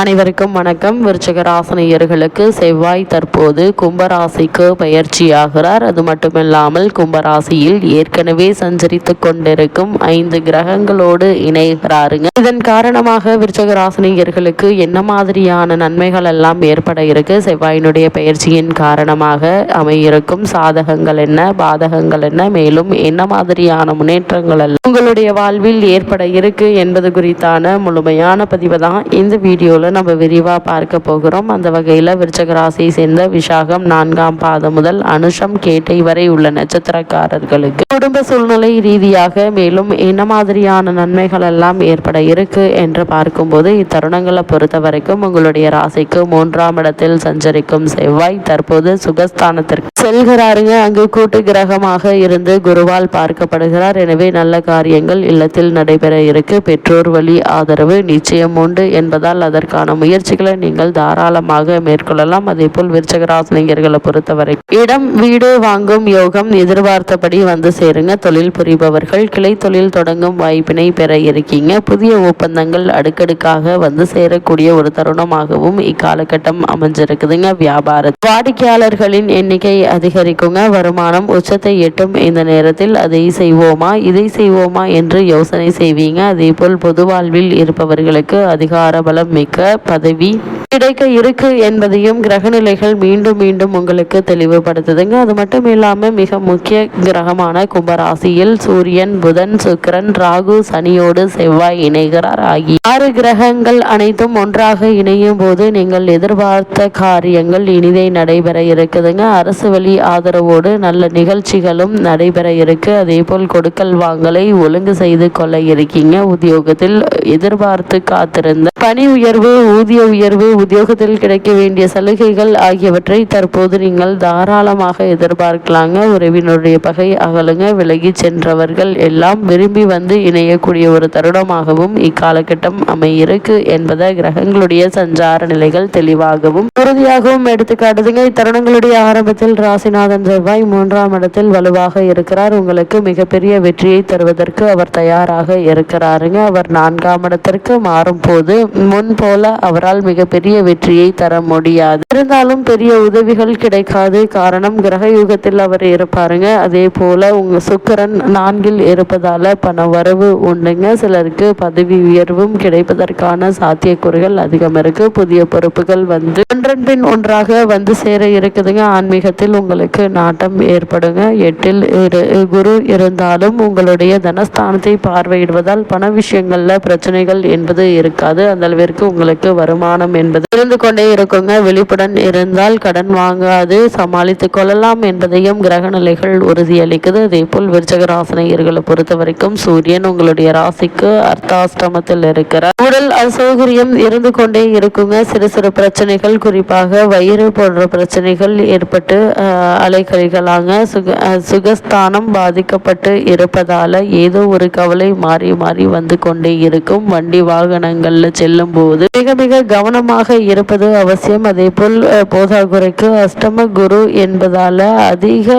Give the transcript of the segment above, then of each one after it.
அனைவருக்கும் வணக்கம். விருச்சிக ராசினியர்களுக்கு செவ்வாய் தற்போது கும்பராசிக்கு பயிற்சியாகிறார். அது மட்டுமில்லாமல் கும்பராசியில் ஏற்கனவே சஞ்சரித்து கொண்டிருக்கும் 5 கிரகங்களோடு இணைகிறாருங்க. இதன் காரணமாக விருச்சிக ராசினியர்களுக்கு என்ன மாதிரியான நன்மைகள் எல்லாம் ஏற்பட இருக்கு, செவ்வாயினுடைய பயிற்சியின் காரணமாக அமையிருக்கும் சாதகங்கள் என்ன, பாதகங்கள் என்ன, மேலும் என்ன மாதிரியான முன்னேற்றங்கள் எல்லாம் உங்களுடைய வாழ்வில் ஏற்பட இருக்கு என்பது குறித்தான முழுமையான பதிவு தான் இந்த வீடியோல நம்ம விரிவா பார்க்க போகிறோம். அந்த வகையில விருச்சிக ராசியை சேர்ந்த விசாகம் 4ஆம் பாதம் முதல் அனுஷம் கேட்டை வரை உள்ள நட்சத்திரக்காரர்களுக்கு குடும்ப சூழ்நிலை ரீதியாக மேலும் என்ன மாதிரியான நன்மைகள் எல்லாம் ஏற்பட இருக்கு என்று பார்க்கும்போது, இத்தருணங்களை பொறுத்த வரைக்கும் உங்களுடைய ராசிக்கு 3ஆம் இடத்தில் சஞ்சரிக்கும் செவ்வாய் தற்போது சுகஸ்தானத்திற்கு செல்கிறாருங்க. அங்கு கூட்டு கிரகமாக இருந்து குருவால் பார்க்கப்படுகிறார். எனவே நல்ல காரியங்கள் இல்லத்தில் நடைபெற இருக்கு. பெற்றோர் வழி ஆதரவு நிச்சயம் உண்டு என்பதால் அதற்கான முயற்சிகளை நீங்கள் தாராளமாக மேற்கொள்ளலாம். அதே போல் விருச்சிக ராசினியர்களை பொறுத்தவரை இடம் வீடு வாங்கும் யோகம் எதிர்பார்த்தபடி வந்து சேருங்க. தொழில் புரிபவர்கள் கிளை தொழில் தொடங்கும் வாய்ப்பினை பெற இருக்கீங்க. புதிய ஒப்பந்தங்கள் அடுக்கடுக்காக வந்து சேரக்கூடிய ஒரு தருணமாகவும் இக்காலகட்டம் அமைஞ்சிருக்குதுங்க. வியாபார வாடிக்கையாளர்களின் எண்ணிக்கை அதிகரிக்குங்க. வருமானம் உச்சத்தை எட்டும் இந்த நேரத்தில் அதை செய்வோமா இதை செய்வோமா என்று யோசனை செய்வீங்க. அதே போல் பொது வாழ்வில் இருப்பவர்களுக்கு அதிகார பலம் மிக்க பதவி கிடைக்க இருக்கு என்பதையும் கிரகநிலைகள் மீண்டும் மீண்டும் உங்களுக்கு தெளிவுபடுத்துதுங்க. அது மட்டும் இல்லாம மிக முக்கிய கிரகமான கும்பராசியில் சூரியன், புதன், சுக்கிரன், ராகு, சனியோடு செவ்வாய் இணைகிறார். ஆகிய 6 கிரகங்கள் அனைத்தும் ஒன்றாக இணையும் போது நீங்கள் எதிர்பார்த்த காரியங்கள் இனிதை நடைபெற இருக்குதுங்க. அரசு வழி ஆதரவோடு நல்ல நிகழ்ச்சிகளும் நடைபெற இருக்கு. அதே போல் கொடுக்கல் வாங்கலை ஒழுங்கு செய்து கொள்ள இருக்கீங்க. உத்தியோகத்தில் எதிர்பார்த்து காத்திருந்த பணி உயர்வு, ஊதிய உயர்வு, உத்தியோகத்தில் கிடைக்க வேண்டிய சலுகைகள் ஆகியவற்றை தற்போது நீங்கள் தாராளமாக எதிர்பார்க்கலாங்க. உறவினருடைய பகை அகலுங்க. விலகி சென்றவர்கள் எல்லாம் விரும்பி வந்து இணையக்கூடிய ஒரு தருணமாகவும் இக்காலகட்டம் அமையிருக்கு என்பதை கிரகங்களுடைய சஞ்சார நிலைகள் தெளிவாகவும் உறுதியாகவும் எடுத்துக்காட்டுதுங்க. இத்தருணங்களுடைய ஆரம்பத்தில் ராசிநாதன் செவ்வாய் 3ஆம் இடத்தில் வலுவாக இருக்கிறார். உங்களுக்கு மிகப்பெரிய வெற்றியை தருவதற்கு அவர் தயாராக இருக்கிறாருங்க. அவர் 4ஆம் இடத்திற்கு மாறும் போது முன் போல அவரால் மிகப்பெரிய வெற்றியை தர முடியாது. இருந்தாலும் பெரிய உதவிகள் கிடைக்காது. காரணம் கிரக யுகத்தில் அவர் இருப்பாருங்க. அதே போல உங்க சுக்கிரன் 4இல் இருப்பதால பண வரவு உண்டுங்க. சிலருக்கு பதவி உயர்வும் கிடைப்பதற்கான சாத்தியக்கூறுகள் அதிகம் இருக்கு. புதிய பொறுப்புகள் வந்து ஒன்றன் பின் ஒன்றாக வந்து சேர இருக்குதுங்க. ஆன்மீகத்தில் உங்களுக்கு நாட்டம் ஏற்படுங்க. 8இல் குரு இருந்தாலும் உங்களுடைய தனஸ்தானத்தை பார்வையிடுவதால் பண விஷயங்கள்ல பிரச்சனைகள் என்பது இருக்காது. அந்த அளவிற்கு உங்களுக்கு வருமானம் என்பது இருந்து கொண்டே இருக்குங்க. விழிப்புடன் இருந்தால் கடன் வாங்காது சமாளித்துக் கொள்ளலாம் என்பதையும் கிரக நிலைகள் உறுதியளிக்குது. அதே போல் விருச்சிக ராசினியர்களை பொறுத்த வரைக்கும் சூரியன் உங்களுடைய ராசிக்கு அர்த்தாஷ்டமத்தில் இருக்கிறார். உடல் அசௌகரியம் இருந்து கொண்டே இருக்குங்க. சிறு சிறு பிரச்சனைகள், குறிப்பாக வயிறு போன்ற பிரச்சனைகள் ஏற்பட்டு அலைக்கழிகளாங்க. சுகஸ்தானம் பாதிக்கப்பட்டு இருப்பதால ஏதோ ஒரு கவலை மாறி மாறி வந்து கொண்டே இருக்கும். வண்டி வாகனங்கள்ல செல்லும் போது மிக மிக கவனமாக இருப்பது அவசியம். அதே போல் போதாகுறைக்கு அஷ்டம குரு என்பதால அதிக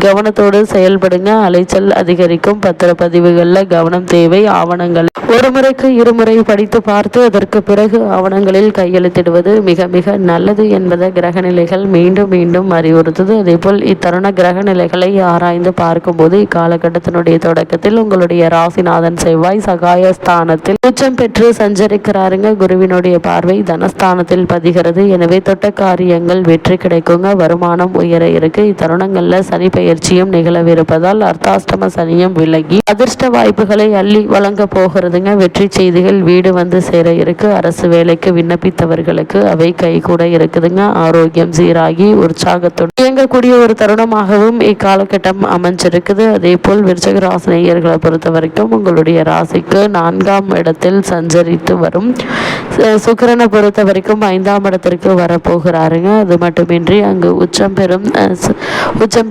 கவனத்தோடு செயல்படுங்க. அலைச்சல் அதிகரிக்கும். பத்திரப்பதிவுகள்ல கவனம் தேவை. ஆவணங்கள் ஒரு முறைக்கு இருமுறை படித்து பார்த்து அதற்கு பிறகு ஆவணங்களில் கையெழுத்திடுவது மிக மிக நல்லது என்பதை கிரகநிலைகள் மீண்டும் மீண்டும் அறிவுறுத்துது. அதே போல் இத்தருண கிரகநிலைகளை ஆராய்ந்து பார்க்கும்போது இக்காலகட்டத்தினுடைய தொடக்கத்தில் உங்களுடைய ராசிநாதன் செவ்வாய் சகாயஸ்தானத்தில் உச்சம் பெற்று சஞ்சரிக்கிறாருங்க. குருவினுடைய பார்வை தனஸ்தானத்தில் பதிகிறது. எனவே தொட்ட காரியங்கள் வெற்றி கிடைக்குங்க. வருமானம் உயர இருக்கு. இத்தருணங்கள்ல சனி பயிற்சியும் நிகழவிருப்பதால் அர்த்தாஷ்டம சனியும் விலகி அதிர்ஷ்ட வாய்ப்புகளை அள்ளி வழங்க போகிறதுங்க. வெற்றி செய்திகள் வீடு வந்து சேர இருக்கு. அரசு வேலைக்கு விண்ணப்பித்தவர்களுக்கு அவை கை கூட இருக்குதுங்க. ஆரோக்கியம் சீராகி உற்சாகத்துடன் இயங்கக்கூடிய ஒரு தருணமாகவும் இக்காலகட்டம் அமைஞ்சிருக்குது. அதே போல் விருச்சிக ராசினியர்களை பொறுத்த வரைக்கும் உங்களுடைய ராசிக்கு 4ஆம் இடத்தில் சஞ்சரித்து வரும் சுக்கிரனை பொறுத்த பொறுத்த வரைக்கும் 5ஆம் இடத்திற்கு வரப்போகிறாருங்க. அது மட்டுமின்றி அங்கு உச்சம்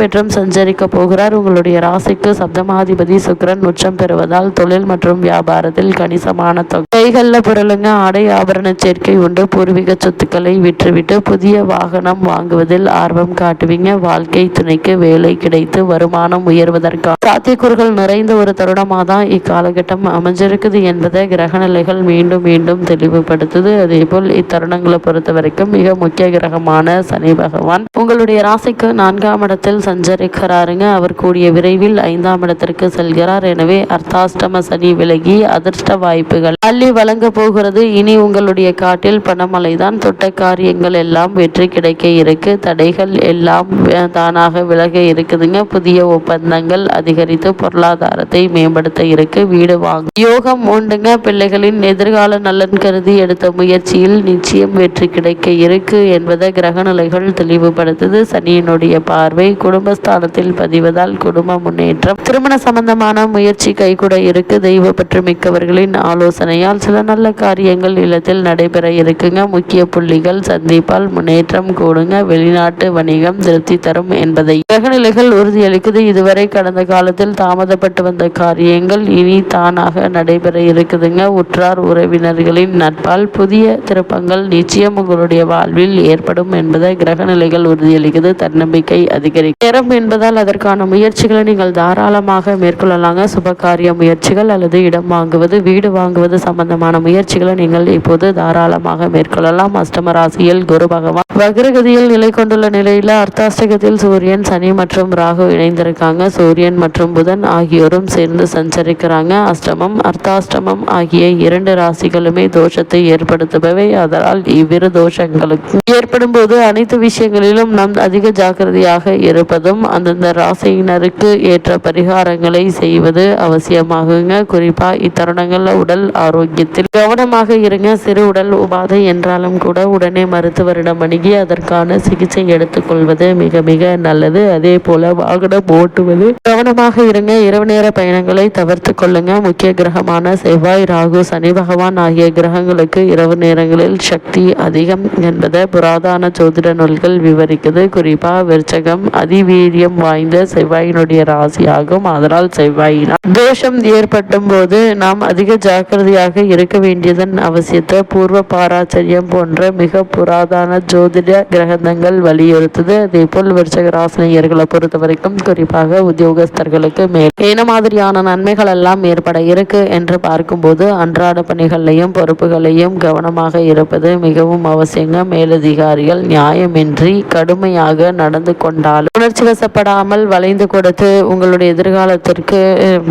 பெற்றும் சஞ்சரிக்க போகிறார். உங்களுடைய ராசிக்கு சப்தமாதிபதி சுக்கிரன் உச்சம் பெறுவதால் தொழில் மற்றும் வியாபாரத்தில் கணிசமான கைகள்ல பொருளுங்க, ஆடை ஆபரண சேர்க்கை உண்டு. பூர்வீக சொத்துக்களை விற்றுவிட்டு புதிய வாகனம் வாங்குவதில் ஆர்வம் காட்டுவீங்க. வாழ்க்கை துணைக்கு வேலை கிடைத்து வருமானம் உயர்வதற்கான சாத்தியக்கூறுகள் நிறைந்த ஒரு தருணமாக தான் இக்காலகட்டம் அமைஞ்சிருக்குது என்பதை கிரகநிலைகள் மீண்டும் மீண்டும் தெளிவுபடுத்துது. அதே போல் இத்தருணங்களை பொறுத்த வரைக்கும் மிக முக்கிய கிரகமான சனி பகவான் உங்களுடைய ராசிக்கு 4ஆம் இடத்தில் சஞ்சரிக்கிறாருங்க. அவர் கூடிய விரைவில் 5ஆம் இடத்திற்கு செல்கிறார். எனவே அர்த்தாஷ்டம சனி விலகி அதிர்ஷ்ட வாய்ப்புகள் அள்ளி வழங்க போகிறது. இனி உங்களுடைய காட்டில் பணமழைதான். தொட்ட காரியங்கள் எல்லாம் வெற்றி கிடைக்க இருக்கு. தடைகள் எல்லாம் தானாக விலக இருக்குதுங்க. புதிய ஒப்பந்தங்கள் அதிகரித்து பொருளாதாரத்தை மேம்படுத்த இருக்கு. வீடு வாங்க யோகம் உண்டுங்க. பிள்ளைகளின் எதிர்கால நலன் கருதி எடுத்த முயற்சியில் நிச்சயம் வெற்றி கிடைக்க இருக்கு என்பதை கிரகநிலைகள் தெளிவுபடுத்துது. சனியினுடைய பார்வை குடும்பஸ்தானத்தில் பதிவதால் குடும்ப முன்னேற்றம், திருமண சம்பந்தமான முயற்சி கைகூட இருக்கு. தெய்வ பற்று மிக்கவர்களின் ஆலோசனையால் சில நல்ல காரியங்கள் இல்லத்தில் நடைபெற இருக்குங்க. முக்கிய புள்ளிகள் சந்திப்பால் முன்னேற்றம் கூடுங்க. வெளிநாட்டு வணிகம் திருப்தி தரும் என்பதை கிரகநிலைகள் உறுதியளிக்குது. இதுவரை கடந்த காலத்தில் தாமதப்பட்டு வந்த காரியங்கள் இனி தானாக நடைபெற இருக்குதுங்க. உற்றார் உறவினர்களின் நட்பால் புதிய திருப்பங்கள் நிச்சயம் உங்களுடைய வாழ்வில் ஏற்படும் என்பதை கிரகநிலைகள் உறுதியளிக்குது. தன்னம்பிக்கை அதிகரிக்கும் நேரம் என்பதால் அதற்கான முயற்சிகளை நீங்கள் தாராளமாக மேற்கொள்ளலாங்க. சுபகாரிய முயற்சிகள் அல்லது இடம் வாங்குவது, வீடு வாங்குவது சம்பந்தமான முயற்சிகளை நீங்கள் இப்போது தாராளமாக மேற்கொள்ளலாம். அஷ்டம ராசியில் குரு பகவான் வக்ரகதியில் நிலை கொண்டுள்ள நிலையில அர்த்தாஷ்டகத்தில் சூரியன், சனி மற்றும் ராகு இணைந்திருக்காங்க. சூரியன் மற்றும் புதன் ஆகியோரும் சேர்ந்து சஞ்சரிக்கிறாங்க. அஷ்டமம் அர்த்தாஷ்டமம் ஆகிய 2 ராசிகளுமே தோஷத்தை ஏற்படுத்துபவை. அதனால் இவ்விரு தோஷங்களுக்கு ஏற்படும் போது அனைத்து விஷயங்களிலும் நாம் அதிக ஜாக்கிரதையாக இருப்பதும் அந்தந்த ராசியினருக்கு ஏற்ற பரிகாரங்களை செய்வது அவசியமாகுங்க. குறிப்பா இத்தருணங்கள்ல உடல் ஆரோக்கியத்தில் கவனமாக இருங்க. சிறு உடல் உபாதை என்றாலும் கூட உடனே மருத்துவரிடம் அணுகி அதற்கான சிகிச்சை எடுத்துக்கொள்வது மிக மிக நல்லது. அதே போல வாகனம் ஓட்டுவது கவனமாக இருங்க. இரவு நேர பயணங்களை தவிர்த்து கொள்ளுங்க. முக்கிய கிரகமான செவ்வாய், ராகு, சனி பகவான் ஆகிய கிரகங்களுக்கு இரவு நேரங்களில் சக்தி அதிகம் என்பதை புராதன ஜோதிட நூல்கள் விவரிக்குது. குறிப்பா விருச்சகம் அதிவீரியம் வாய்ந்த செவ்வாயினுடைய ராசியாகும். அதனால் செவ்வாயினால் தோஷம் ஏற்பட்டும் போது நாம் அதிக ஜாக்கிரதையாக இருக்க வேண்டியதன் அவசியத்தை பூர்வ பாராச்சரியம் போன்ற மிக புராதன ஜோதிட கிரகங்கள் வலியுறுத்துது. அதே போல் விருச்சக ராசினியர்களை பொறுத்த வரைக்கும் குறிப்பாக உத்தியோகஸ்தர்களுக்கு என்ன மாதிரியான நன்மைகள் எல்லாம் ஏற்பட இருக்கு என்று பார்க்கும்போது அன்றாட பணிகளையும் பொறுப்புகளையும் கவனமாக இருப்பது மிகவும் அவசியங்க. மேலதிகாரிகள் நியாயமின்றி கடுமையாக நடந்து கொண்டாலும் உணர்ச்சி வசப்படாமல் வளைந்து கொடுத்து உங்களுடைய எதிர்காலத்திற்கு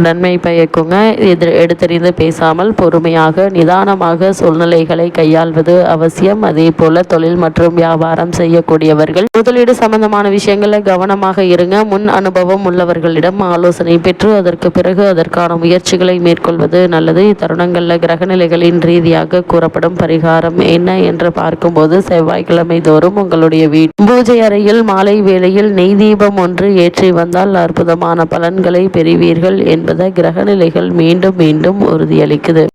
நன்மை பயக்குங்க. எடுத்தறிந்து பேசாமல் பொறுமையாக நிதானமாக சூழ்நிலைகளை கையாள்வது அவசியம். அதே போல தொழில் மற்றும் வியாபாரம் செய்யக்கூடியவர்கள் முதலீடு சம்பந்தமான விஷயங்களை கவனமாக இருங்க. முன் அனுபவம் உள்ளவர்களிடம் ஆலோசனை பெற்று அதற்கு பிறகு அதற்கான முயற்சிகளை மேற்கொள்வது நல்லது. இத்தருணங்கள்ல கிரகநிலைகளின் ரீதியாக கூறப்படும் பரிகாரம் என்ன என்று பார்க்கும்போது செவ்வாய்க்கிழமை தோறும் உங்களுடைய பூஜை அறையில் மாலை வேளையில் நெய் தீபம் ஒன்று ஏற்றி வந்தால் அற்புதமான பலன்களை பெறுவீர்கள் என்பதை கிரகநிலைகள் மீண்டும் மீண்டும் உறுதியளிக்குது.